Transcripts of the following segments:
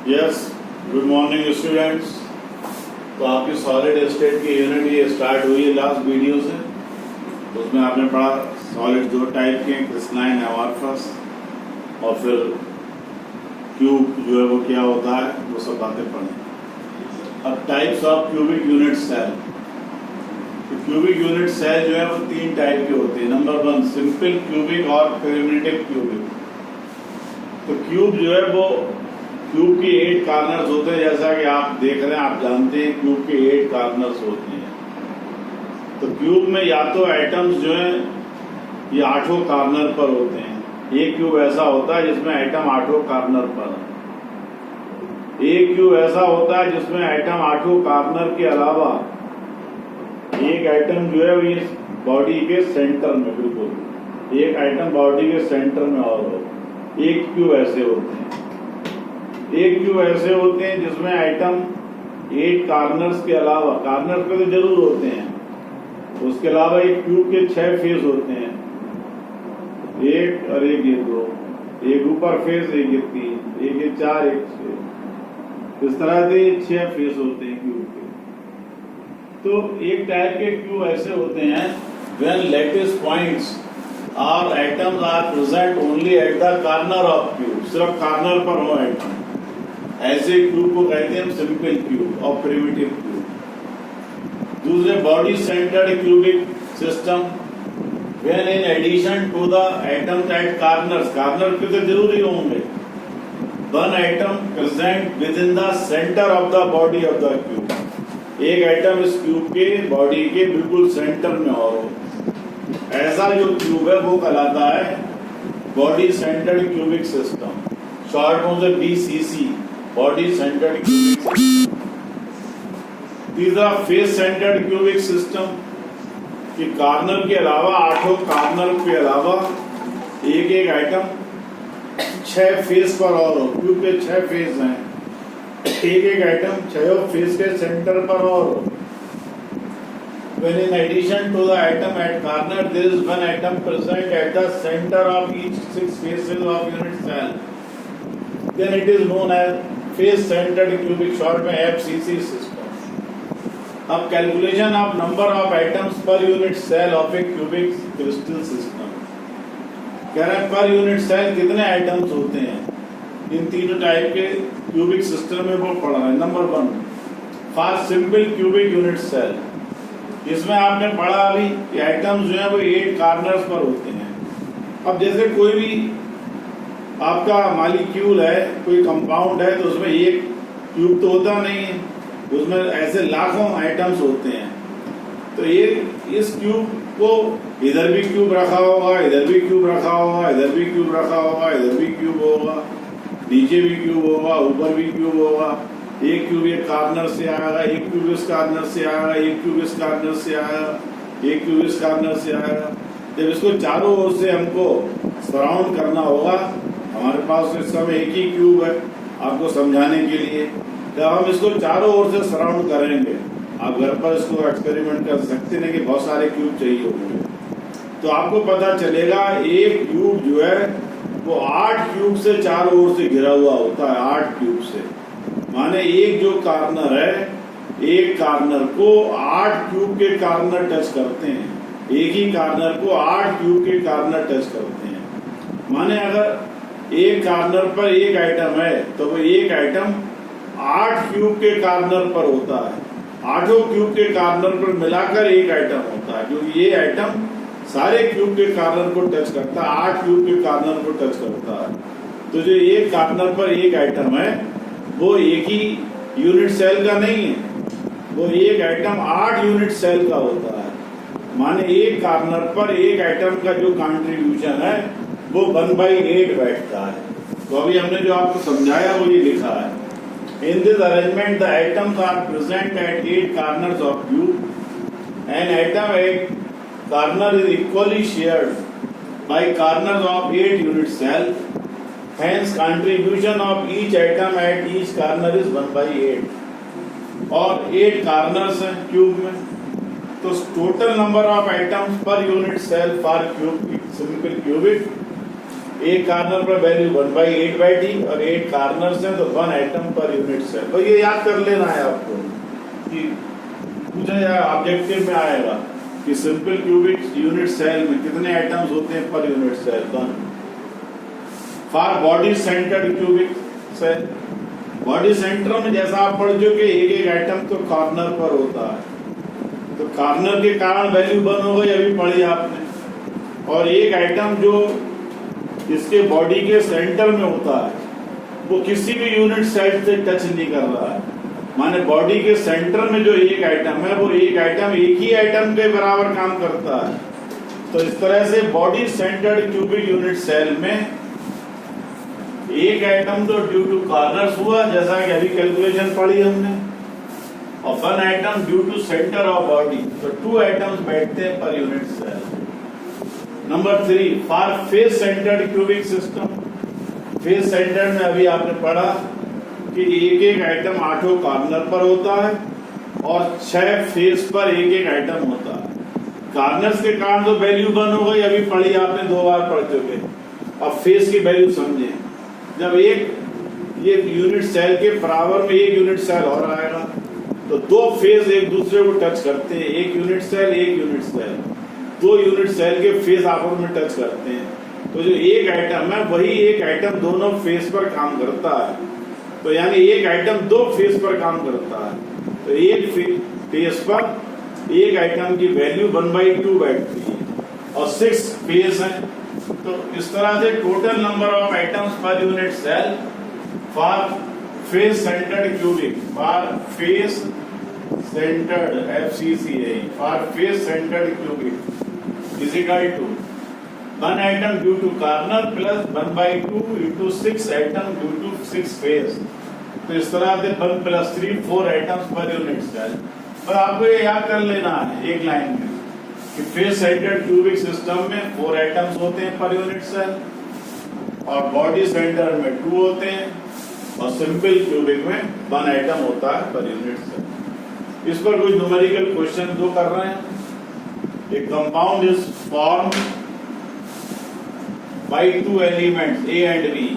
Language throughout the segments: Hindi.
Yes, good morning students. तो आपकी सॉलिड स्टेट की यूनिट ये स्टार्ट हुई है लास्ट वीडियो से। तो उसमें आपने पढ़ा सॉलिड दो टाइप के, क्रिस्टलाइन एमॉर्फस, और फिर क्यूब जो है वो क्या होता है, वो सब बातें पढ़ी। अब types of cubic unit cell. तो क्यूबिक यूनिट सेल जो है वो तीन टाइप के होते हैं। नंबर 1 सिंपल क्यूबिक और प्रिमिटिव क्यूबिक। तो क्यूब जो है वो क्यूब के 8 कार्नर्स होते हैं, जैसा कि आप देख रहे हैं, आप जानते हैं क्यूब के 8 कार्नर्स होते हैं। तो क्यूब में या तो एटम्स जो हैं ये 8 कार्नर पर होते हैं। एक क्यूब ऐसा होता है जिसमें एटम 8 कार्नर पर है। एक क्यूब ऐसा होता है जिसमें एटम 8 कार्नर के अलावा एक एटम जो है वो बॉडी के सेंटर में, बिल्कुल एक एटम बॉडी के सेंटर में और हो। एक क्यूब ऐसे होते हैं। एक क्यूब ऐसे होते हैं जिसमें आइटम 8 कार्नर्स के अलावा, कार्नर्स पे तो जरूर होते हैं, उसके अलावा एक क्यूब के 6 फेस होते हैं। एक और एक ये 2, एक ऊपर फेस, एक ये 3, एक ये 4, एक 6, इस तरह से 6 फेस होते हैं क्यूब के। तो एक टाइप के क्यूब ऐसे होते हैं when lattice points or atoms are present only at the corner of cube, सिर्फ कार्नर पर हो एटम, ऐसे क्यूब को कहते हैं सिंपल क्यूब और प्रिमिटिव क्यूब। दूसरे body centred cubic system when in addition to the atoms at corners, corner पे तो जरूरी होंगे, one atom present within the center of the body of the cube, एक एटम इस क्यूब के बॉडी के बिल्कुल सेंटर में और हो, ऐसा जो क्यूब है वो कहलाता है body centred cubic system, short form से BCC, body centred cubic system. तीसरा फेस सेंटर्ड क्यूबिक सिस्टम, कि कार्नर के अलावा 8 कार्नर के अलावा एक एक आइटम 6 फेस पर और हो। क्यूब के 6 फेस हैं, एक एक आइटम 6 फेस के सेंटर पर और हो। When in addition to the atom at corner, there is one atom present at the center of each 6 faces of unit cell. Then it is known as face-centered cubic, short में FCC system. अब calculation of number of atoms per unit cell of a cubic crystal system. कह रहे हैं पर यूनिट सेल कितने आइटम्स होते हैं। इन तीनों टाइप के क्यूबिक सिस्टम में वो पढ़ा है। Number 1 for simple cubic unit cell, इसमें आपने पढ़ा अभी कि आइटम्स जो है वो 8 कार्नर्स पर होते हैं। अब जैसे कोई भी आपका मालिक्यूल है, कोई कंपाउंड है, तो उसमें एक क्यूब तो होता नहीं है, उसमें ऐसे लाखों आइटम्स होते हैं। तो ये इस क्यूब को इधर भी क्यूब रखा होगा, इधर भी क्यूब रखा होगा, इधर भी क्यूब रखा होगा, इधर भी क्यूब होगा, नीचे भी क्यूब होगा, ऊपर भी क्यूब होगा। एक क्यूब एक कार्नर से आएगा, एक क्यूब इस कार्नर से आएगा, एक क्यूब इस कार्नर से आएगा, एक क्यूब इस कार्नर से आएगा। जब इसको चारों ओर से हमको सराउंड करना होगा, हमारे पास इस समय एक ही क्यूब है आपको समझाने के लिए, जब हम इसको चारों ओर से सराउंड करेंगे, आप घर पर इसको एक्सपेरिमेंट कर सकते हैं कि बहुत सारे क्यूब चाहिए होंगे, तो आपको पता चलेगा एक क्यूब जो है वो 8 क्यूब से चारों ओर से घिरा हुआ होता है। 8 क्यूब से माने एक जो कार्नर है, एक कार्नर को 8 क्यूब के कार्नर टच करते हैं। एक ही कार्नर को 8 क्यूब के कार्नर टच करते हैं। माने अगर एक कार्नर पर एक आइटम है तो वो एक आइटम 8 क्यूब के कार्नर पर होता है। 8 क्यूब के कार्नर पर मिलाकर एक आइटम होता है, क्योंकि ये आइटम सारे क्यूब के कार्नर को टच करता है, 8 क्यूब के कार्नर को टच करता है। तो जो एक कार्नर पर एक आइटम है वो एक ही यूनिट सेल का नहीं है, वो एक आइटम 8 यूनिट सेल का होता है। माने एक कार्नर पर एक आइटम का जो कंट्रीब्यूशन है वो 1/8 बैठता है। तो अभी हमने जो आपको समझाया वो ये लिखा है, in this arrangement the atoms are present at 8 corners of cube and atom at corner is equally shared by corners of 8 unit cell, hence contribution of each atom at each corner is 1/8। और 8 कार्नर्स हैं क्यूब में, तो total number of atoms per unit cell for cube simple cubic एक कार्नर पर वैल्यू 1/8 बैठी और 8 कार्नर्स हैं तो 1 एटम पर यूनिट सेल। तो ये याद कर लेना है आपको कि पूछा जाए ऑब्जेक्टिव में आएगा कि सिंपल क्यूबिक यूनिट सेल में कितने एटम्स होते हैं per unit cell. 1 for body centred cubic cell, body centre में जैसा आप पढ़ चुके एक एक एटम तो कॉर्नर पर होता है, तो कॉर्नर के कारण वैल्यू 1 हो गई, अभी पढ़ी आपने। और एक एटम जो इसके बॉडी के सेंटर में होता है वो किसी भी यूनिट सेल से टच नहीं कर रहा है, माने बॉडी के सेंटर में जो एक एटम है वो एक एटम एक ही एटम के बराबर काम करता है। तो इस तरह से body centred cubic unit cell में एक एटम तो ड्यू टू कॉर्नर्स हुआ जैसा कि अभी कैलकुलेशन पढ़ी हमने, और 1 atom due to centre of body, तो 2 एटम्स बैठते हैं per unit cell. Number 3 for face centred cubic system, face centre में अभी आपने पढ़ा कि एक एक एटम 8 कॉर्नर पर होता है और 6 फेस पर एक एक एटम होता है। कॉर्नर्स के कारण तो वैल्यू 1 हो गई, अभी पढ़ी आपने 2 बार पढ़ चुके। अब फेस की वैल्यू समझे, जब ये यूनिट सेल के बराबर में एक यूनिट सेल और आएगा तो 2 फेस एक दूसरे को टच करते हैं, एक यूनिट सेल 2 यूनिट सेल के फेस आपस में टच करते हैं, तो जो एक एटम है वही एक एटम दोनों फेस पर काम करता है। तो यानी एक एटम 2 फेस पर काम करता है, तो एक फेस पर एक एटम की वैल्यू 1/2 बैठती है और 6 फेस है। तो इस तरह से total number of atoms per unit cell for face centred cubic, for face centred FCCA, for face centred cubic is equal to 1 atom due to corner plus 1/2 into 6 atom due to 6 face. तो इस तरह से 1 + 3 4 एटम्स पर यूनिट सेल। पर आपको ये याद कर लेना है एक लाइन में कि फेस सेंटर्ड क्यूबिक सिस्टम में 4 एटम्स होते हैं पर यूनिट सेल और बॉडी सेंटर में 2 होते हैं और सिंपल क्यूबिक में 1 एटम होता है पर यूनिट सेल। इस पर कुछ न्यूमेरिकल क्वेश्चन दो कर रहे हैं। एक compound is formed by 2 elements A and B।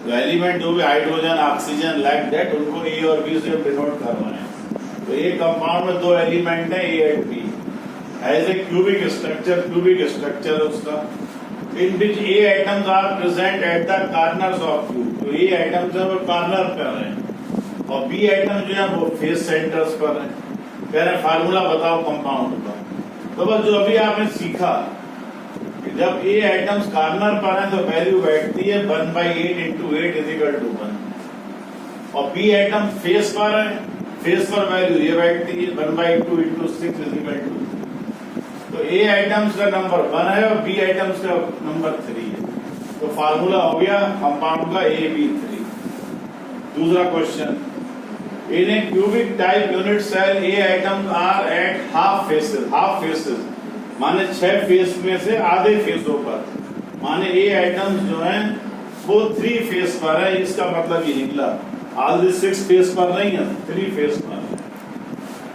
तो एलिमेंट जो भी हाइड्रोजन ऑक्सीजन लाइक दैट उनको A और B से डिनोट कर रहे हैं। तो एक कंपाउंड में 2 एलिमेंट है A and B as a cubic structure उसका, in which A atoms are present at the corners of cube. तो A एटम्स है वो कॉर्नर पर हैं और B एटम जो है वो फेस सेंटर्स पर हैं। कह रहे फार्मूला बताओ कंपाउंड का। तो बस जो अभी आपने सीखा कि जब A एटम्स कॉर्नर पर हैं तो वैल्यू बैठती है 1/8 into 8 = 1 और B एटम फेस पर है, फेस पर वैल्यू ये बैठती है 1/2 into 6 = 2। तो A आइटम्स का नंबर 1 है और B आइटम्स का नंबर 3 है। तो फार्मूला हो गया कंपाउंड का AB3। दूसरा question, in a cubic type unit cell A atoms are at half faces माने 6 फेस में से आधे फेसों पर, माने A आइटम्स जो हैं वो 3 फेस पर है। इसका मतलब ये निकला ऑल द 6 फेस पर नहीं है, 3 फेस पर है।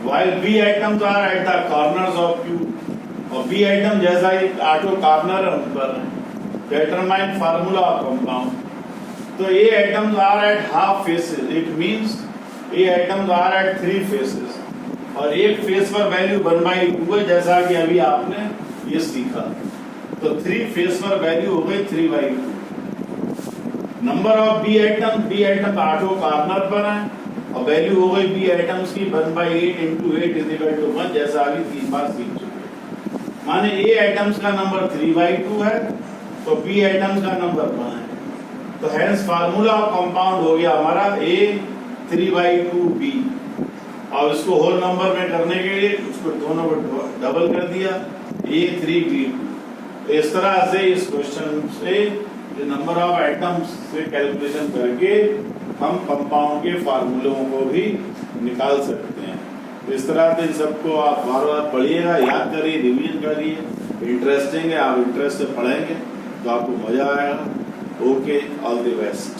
while B atoms are at the corners of cube और B आइटम जैसा ही 8 कॉर्नर है उन पर डिटरमाइन फार्मूला ऑफ कंपाउंड। तो A atoms are at half faces, it means A atoms are at 3 faces और एक फेस पर वैल्यू 1/2 है जैसा कि अभी आपने ये सीखा। तो 3 फेस पर वैल्यू हो गई 3/2। Number of B item 8 corner पर है और वैल्यू हो गई B आइटम्स की 1/8 into 8 = 1 जैसा अभी 3 बार सीख चुके। माने A आइटम्स का नंबर 3/2 है तो B आइटम्स का नंबर 1 है। तो हेंस फार्मूला ऑफ कंपाउंड हो गया हमारा A 3/2B और इसको होल नंबर में करने के लिए उसको दोनों को डबल कर दिया A3B2। इस तरह से इस क्वेश्चन से नंबर ऑफ आइटम्स से कैलकुलेशन करके हम कंपाउंड के फार्मूलों को भी निकाल सकते हैं। इस तरह से सबको आप बार बार पढ़िएगा, याद करिए, रिवीजन करिए। इंटरेस्टिंग है, आप इंटरेस्ट से पढ़ेंगे तो आपको मजा आएगा। Okay, all the best.